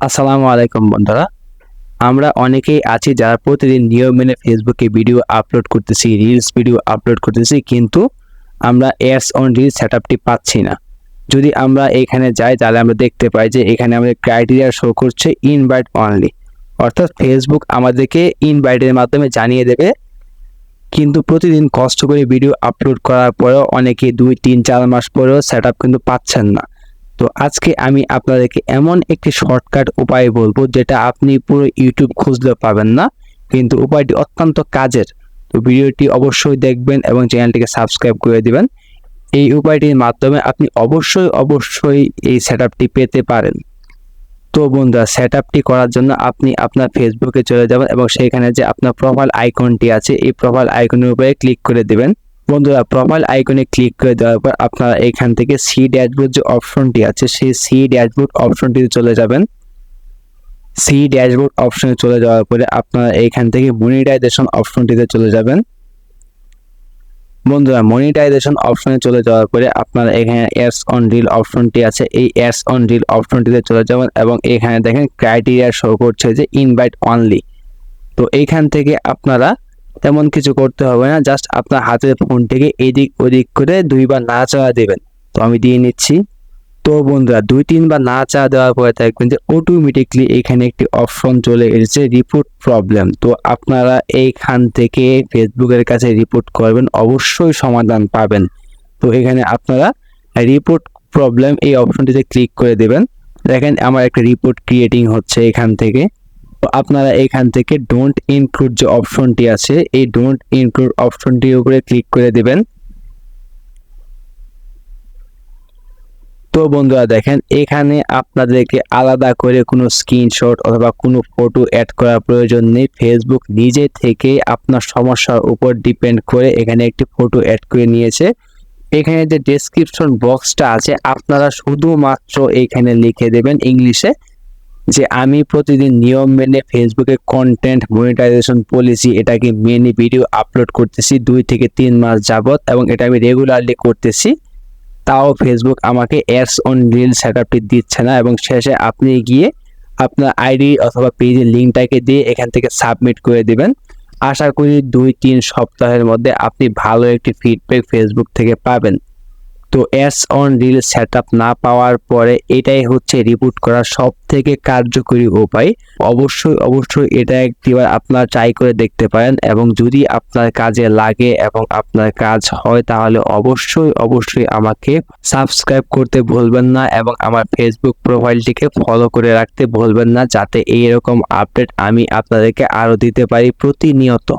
আসসালামু আলাইকুম বন্ধুরা। আমরা অনেকেই আছি যারা প্রতিদিন নিয়ম মেনে ফেসবুকে ভিডিও আপলোড করতেছি, রিলস ভিডিও আপলোড করতেছি, কিন্তু আমরা অ্যাডস অন রিল সেটআপটি পাচ্ছি না। যদি আমরা এখানে যাই তাহলে আমরা দেখতে পাই যে এখানে আমাদের ক্রাইটেরিয়া শো করছে ইনভাইট অনলি, অর্থাৎ ফেসবুক আমাদেরকে ইনভাইটের মাধ্যমে জানিয়ে দেবে, কিন্তু প্রতিদিন কষ্ট করে ভিডিও আপলোড করার পরেও অনেকে 2, 3, 4 মাস পরেও সেটআপ কিন্তু পাচ্ছেন না। তো আজকে আমি আপনাদেরকে এমন একটি শর্টকাট উপায় বলবো যেটা আপনি পুরো ইউটিউব খুঁজলেও পাবেন না, কিন্তু উপায়টি অত্যন্ত কাজের। তো ভিডিওটি অবশ্যই দেখবেন এবং চ্যানেলটিকে সাবস্ক্রাইব করে দিবেন। এই উপায়টির মাধ্যমে আপনি অবশ্যই এই সেটআপটি পেতে পারেন। তো বন্ধুরা, সেটআপটি করার জন্য আপনি আপনার ফেসবুকে চলে যাবেন এবং সেখানে যে আপনার প্রোফাইল আইকনটি আছে এই প্রোফাইল আইকনের উপরে ক্লিক করে দিবেন। বন্ধুরা, প্রোফাইল আইকনে ক্লিক করে দেওয়ার পর আপনারা এখান থেকে সি ড্যাশবোর্ড যে অপশনটি আছে সেই সি ড্যাশবোর্ড অপশনটিতে চলে যাবেন। সি ড্যাশবোর্ড অপশনে চলে যাওয়ার পরে আপনারা এখান থেকে মনিটাইজেশন অপশনটিতে চলে যাবেন। বন্ধুরা, মনিটাইজেশন অপশনে চলে যাওয়ার পরে আপনারা এখানে অ্যাডস অন রিল অপশনটি আছে, এই অ্যাডস অন রিল অপশনটিতে চলে যাবেন এবং এখানে দেখেন ক্রাইটেরিয়া শো করছে যে ইনভাইট অনলি। তো এইখান থেকে আপনারা তেমন কিছু করতে হবে না, জাস্ট আপনার হাতের ফোনটিকে এদিক ওদিক করে 2 বার নাড়াচাড়া দেবেন। তো আমি দিয়ে নিচ্ছি। তো বন্ধুরা, 2-3 বার নাড়াচাড়া দেওয়ার পরে দেখবেন যে অটোমেটিকলি এখানে একটি অপশন চলে এসেছে রিপোর্ট প্রবলেম। তো আপনারা এইখান থেকে ফেসবুকের কাছে রিপোর্ট করবেন, অবশ্যই সমাধান পাবেন। তো এখানে আপনারা রিপোর্ট প্রবলেম এই অপশনটিতে ক্লিক করে দেবেন। দেখেন আমার একটা রিপোর্ট ক্রিয়েটিং হচ্ছে এখান থেকে। তো আপনারা এখান থেকে ডোন্ট ইনক্লুড যে অপশনটি আছে এই ডোন্ট ইনক্লুড অপশনটির উপরে ক্লিক করে দিবেন। তো বন্ধুরা দেখেন, এখানে আপনাদেরকে আলাদা করে কোনো স্ক্রিনশট অথবা কোনো ফটো অ্যাড করার প্রয়োজন নেই। ফেসবুক নিজে থেকে আপনার সমস্যার উপর ডিপেন্ড করে এখানে একটি ফটো অ্যাড করে নিয়েছে। এখানে যে ডেসক্রিপশন বক্সটা আছে আপনারা শুধুমাত্র এখানে লিখে দেবেন ইংলিশে যে আমি প্রতিদিন নিয়ম মেনে ফেসবুকে কন্টেন্ট মনিটাইজেশন পলিসি এটাকে মেনে ভিডিও আপলোড করতেছি 2 থেকে 3 মাস যাবত এবং এটা আমি রেগুলারলি করতেছি, তাও ফেসবুক আমাকে অ্যাডস অন রিল সেটআপটি দিচ্ছে না। এবং শেষে আপনি গিয়ে আপনার আইডি অথবা পেজের লিঙ্কটাকে দিয়ে এখান থেকে সাবমিট করে দিবেন। আশা করি 2-3 সপ্তাহের মধ্যে আপনি ভালো একটি ফিডব্যাক ফেসবুক থেকে পাবেন। তো অ্যাডস অন রিল সেটআপ না পাওয়ার পরে এটাই হচ্ছে রিপোর্ট করার সবথেকে কার্যকরী উপায়। অবশ্যই এটা একবার আপনারা ট্রাই করে দেখতে পারেন এবং যদি আপনার কাজে লাগে এবং আপনার কাজ হয় তাহলে অবশ্যই আমাকে সাবস্ক্রাইব করতে ভুলবেন না এবং আমার ফেসবুক প্রোফাইলটিকে ফলো করে রাখতে ভুলবেন না, যাতে এইরকম আপডেট আমি আপনাদেরকে আরো দিতে পারি প্রতিনিয়ত।